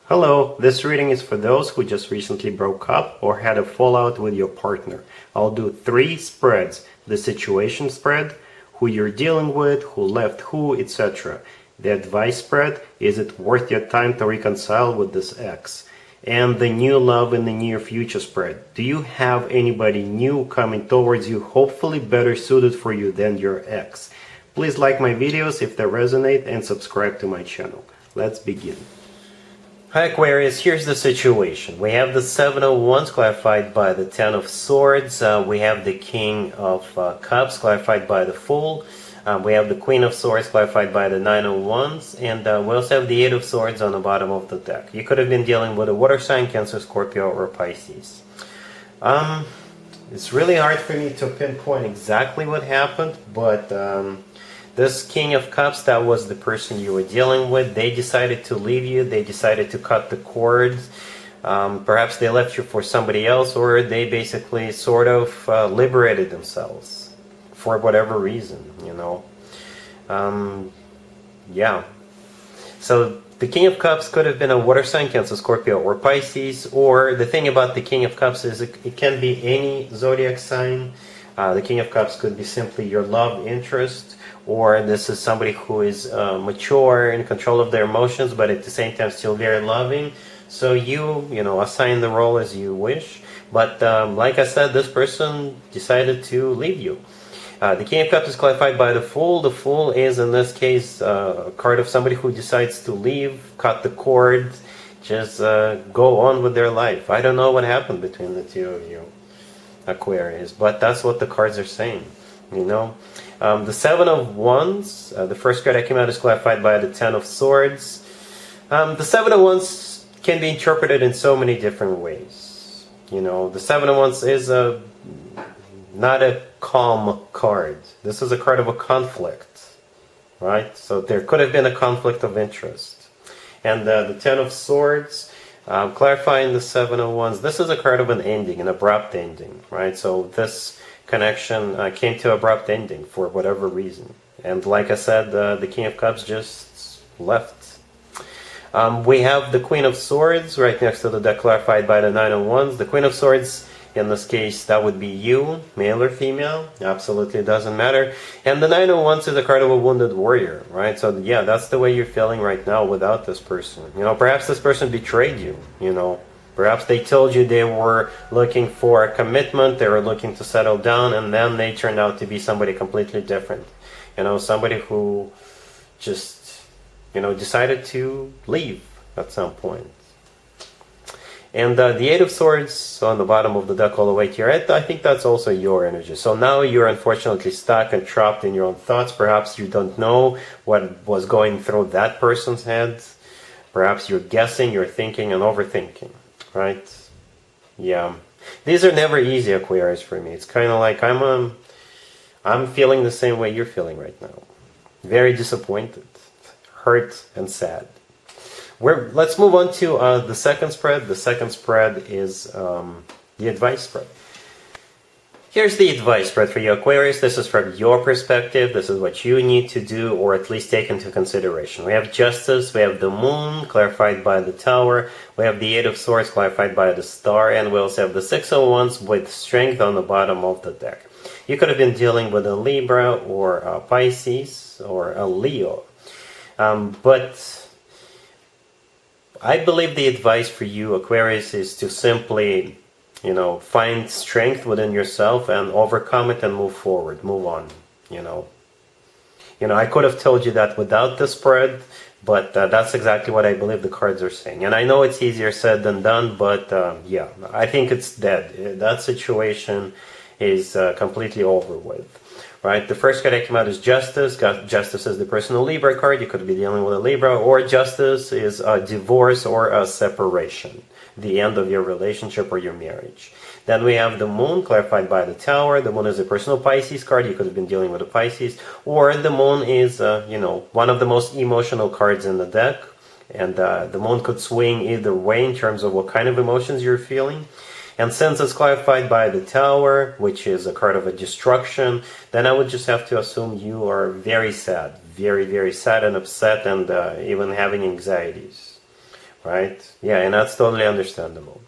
Hello, this reading is for those who just recently broke up or had a fallout with your partner. I'll do 3 spreads: the situation spread, who you're dealing with, who left who, etc. The advice spread, is it worth your time to reconcile with this ex? And the new love in the near future spread, do you have anybody new coming towards you, hopefully better suited for you than your ex? Please like my videos if they resonate and subscribe to my channel. Let's begin. Hi Aquarius, here's the situation. We have the Seven of Wands clarified by the Ten of Swords. We have the King of Cups clarified by the Fool. We have the Queen of Swords clarified by the Nine of Wands. And we also have the Eight of Swords on the bottom of the deck. You could have been dealing with a water sign, Cancer, Scorpio, or Pisces. It's really hard for me to pinpoint exactly what happened, but this King of Cups, that was the person you were dealing with. They decided to leave you. They decided to cut the cords. Perhaps they left you for somebody else, or they basically sort of liberated themselves for whatever reason, you know. Yeah. So the King of Cups could have been a water sign, Cancer, Scorpio, or Pisces. Or the thing about the King of Cups is it can be any zodiac sign. The King of Cups could be simply your love interest, or this is somebody who is mature, in control of their emotions, but at the same time still very loving. So you assign the role as you wish. But like I said, this person decided to leave you. The King of Cups is clarified by the Fool. The Fool is, in this case, a card of somebody who decides to leave, cut the cord, just go on with their life. I don't know what happened between the two of you, Aquarius, but that's what the cards are saying, you know. The Seven of Wands, the first card that came out, is clarified by the Ten of Swords. The Seven of Wands can be interpreted in so many different ways. You know, the Seven of Wands is not a calm card. This is a card of a conflict, right? So there could have been a conflict of interest. And the Ten of Swords, clarifying the Seven of Wands, this is a card of an ending, an abrupt ending, right? So this connection came to abrupt ending for whatever reason. And like I said, the King of Cups just left. We have the Queen of Swords right next to the deck, clarified by the Nine of Wands. The Queen of Swords, in this case, that would be you, male or female, absolutely doesn't matter. And the Nine of Wands is a card of a wounded warrior, right? So yeah, that's the way you're feeling right now without this person. You know, perhaps this person betrayed you, you know. Perhaps they told you they were looking for a commitment, they were looking to settle down, and then they turned out to be somebody completely different. You know, somebody who just, you know, decided to leave at some point. And the Eight of Swords on the bottom of the deck all the way to your head, I think that's also your energy. So now you're unfortunately stuck and trapped in your own thoughts. Perhaps you don't know what was going through that person's head. Perhaps you're guessing, you're thinking and overthinking, right? Yeah. These are never easy, Aquarius, for me. It's kind of like I'm feeling the same way you're feeling right now. Very disappointed, hurt and sad. Let's move on to the second spread. The second spread is the advice spread. Here's the advice spread for you, Aquarius. This is from your perspective. This is what you need to do, or at least take into consideration. We have Justice, we have the Moon, clarified by the Tower, we have the Eight of Swords, clarified by the Star, and we also have the Six of Wands with Strength on the bottom of the deck. You could have been dealing with a Libra, or a Pisces, or a Leo. But I believe the advice for you, Aquarius, is to simply, you know, find strength within yourself and overcome it and move forward, move on, you know. I could have told you that without the spread, but that's exactly what I believe the cards are saying. And I know it's easier said than done, but yeah, I think it's dead. That situation is completely over with. Right, the first card that came out is Justice. Justice is the personal Libra card. You could be dealing with a Libra, or Justice is a divorce or a separation, the end of your relationship or your marriage. Then we have the Moon, clarified by the Tower. The Moon is a personal Pisces card. You could have been dealing with a Pisces, or the Moon is, you know, one of the most emotional cards in the deck, and the Moon could swing either way in terms of what kind of emotions you're feeling. And since it's clarified by the Tower, which is a card of a destruction, then I would just have to assume you are very sad, very, very sad and upset, and even having anxieties. right? Yeah, and that's totally understandable.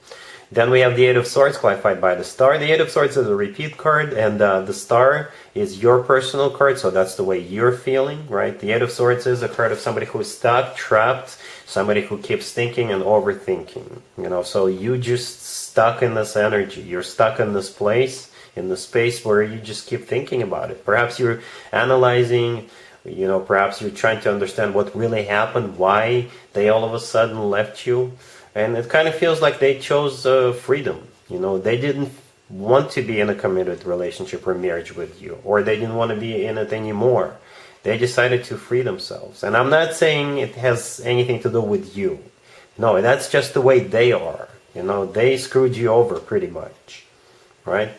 Then we have the Eight of Swords, clarified by the Star. The Eight of Swords is a repeat card, and the Star is your personal card, so that's the way you're feeling, right? The Eight of Swords is a card of somebody who's stuck, trapped, somebody who keeps thinking and overthinking, you know, so you just stuck in this energy. You're stuck in this place, in the space where you just keep thinking about it. Perhaps you're analyzing, you know, perhaps you're trying to understand what really happened, why they all of a sudden left you. And it kind of feels like they chose freedom. You know, they didn't want to be in a committed relationship or marriage with you, or they didn't want to be in it anymore. They decided to free themselves. And I'm not saying it has anything to do with you. No, that's just the way they are. You know, they screwed you over pretty much, right?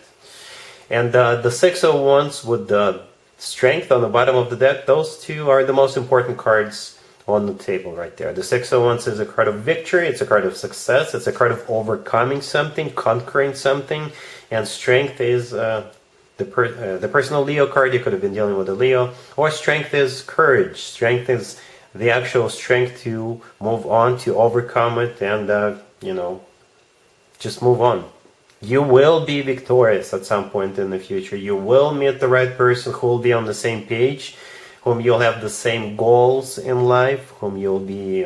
And the Six of Wands with the Strength on the bottom of the deck, those two are the most important cards on the table right there. The Six of Wands is a card of victory, it's a card of success, it's a card of overcoming something, conquering something, and Strength is the personal Leo card. You could have been dealing with a Leo, or Strength is courage. Strength is the actual strength to move on, to overcome it, and you know, just move on. You will be victorious at some point in the future. You will meet the right person who will be on the same page, whom you'll have the same goals in life, whom you'll be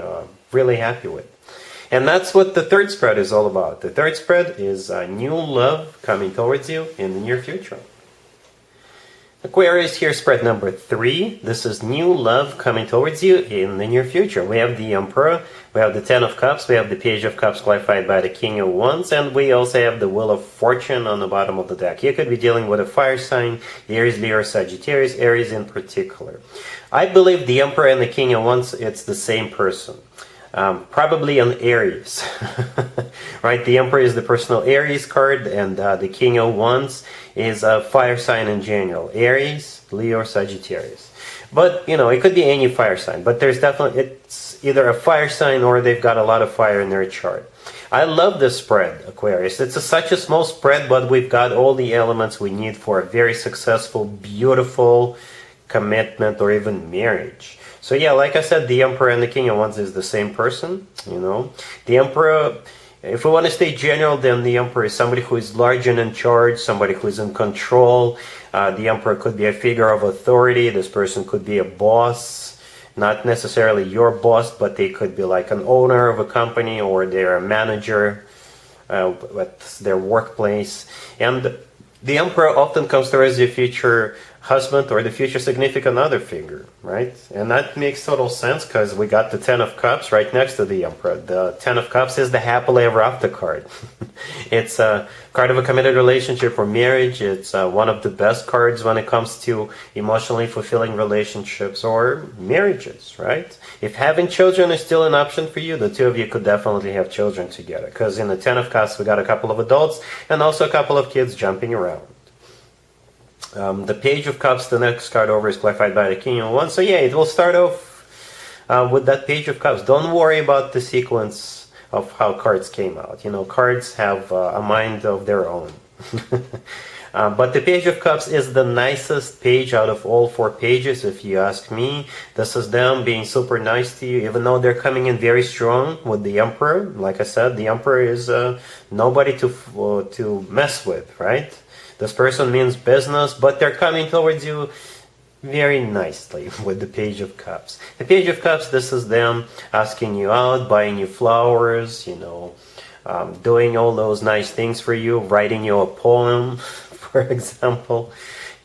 really happy with. And that's what the third spread is all about. The third spread is new love coming towards you in the near future. Aquarius, here spread number 3. This is new love coming towards you in the near future. We have the Emperor, we have the Ten of Cups, we have the Page of Cups clarified by the King of Wands, and we also have the Wheel of Fortune on the bottom of the deck. You could be dealing with a fire sign, Aries, Leo, Sagittarius, Aries in particular. I believe the Emperor and the King of Wands, it's the same person. Probably an Aries, right? The Emperor is the personal Aries card, and the King of Wands is a fire sign in general. Aries, Leo, Sagittarius. But, you know, it could be any fire sign, but there's definitely, it's either a fire sign or they've got a lot of fire in their chart. I love this spread, Aquarius. It's such a small spread, but we've got all the elements we need for a very successful, beautiful commitment or even marriage. So yeah, like I said, the Emperor and the King of Wands is the same person, you know. The Emperor, if we want to stay general, then the Emperor is somebody who is large and in charge, somebody who is in control. The Emperor could be a figure of authority. This person could be a boss, not necessarily your boss, but they could be like an owner of a company, or they're a manager at their workplace. And the Emperor often comes through as your future husband or the future significant other figure, right? And that makes total sense because we got the Ten of Cups right next to the Emperor. The Ten of Cups is the happily ever after card. It's a card of a committed relationship or marriage. It's one of the best cards when it comes to emotionally fulfilling relationships or marriages, right? If having children is still an option for you, the two of you could definitely have children together, because in the Ten of Cups we got a couple of adults and also a couple of kids jumping around. The Page of Cups, the next card over, is clarified by the King of Wands. So yeah, it will start off with that Page of Cups. Don't worry about the sequence of how cards came out. You know, cards have a mind of their own. But the Page of Cups is the nicest page out of all 4 pages, if you ask me. This is them being super nice to you, even though they're coming in very strong with the Emperor. Like I said, the Emperor is nobody to mess with, right? This person means business, but they're coming towards you very nicely with the Page of Cups. The Page of Cups, this is them asking you out, buying you flowers, you know, doing all those nice things for you, writing you a poem, for example.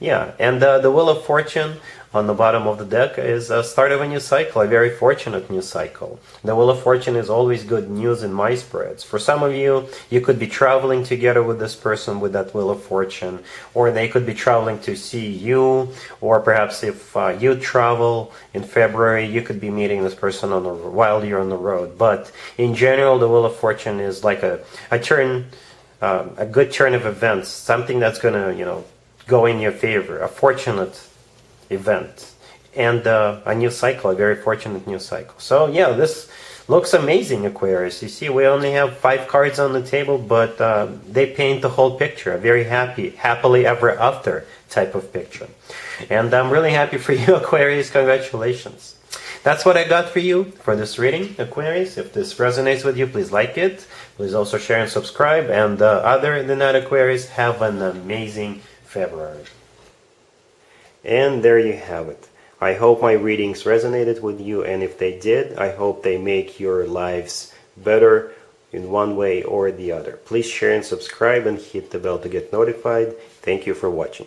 Yeah, and the Wheel of Fortune on the bottom of the deck is a start of a new cycle, a very fortunate new cycle. The Wheel of Fortune is always good news in my spreads. For some of you, you could be traveling together with this person with that Wheel of Fortune, or they could be traveling to see you, or perhaps if you travel in February, you could be meeting this person while you're on the road. But in general, the Wheel of Fortune is like a good turn of events, something that's going to, you know, go in your favor, a fortunate event, and a new cycle, a very fortunate new cycle. So yeah, this looks amazing, Aquarius. You see, we only have 5 cards on the table, but they paint the whole picture, a very happily ever after type of picture. And I'm really happy for you, Aquarius. Congratulations. That's what I got for you for this reading, Aquarius. If this resonates with you, please like it. Please also share and subscribe. And other than that, Aquarius, have an amazing February. And there you have it. I hope my readings resonated with you, and if they did, I hope they make your lives better in one way or the other. Please share and subscribe and hit the bell to get notified. Thank you for watching.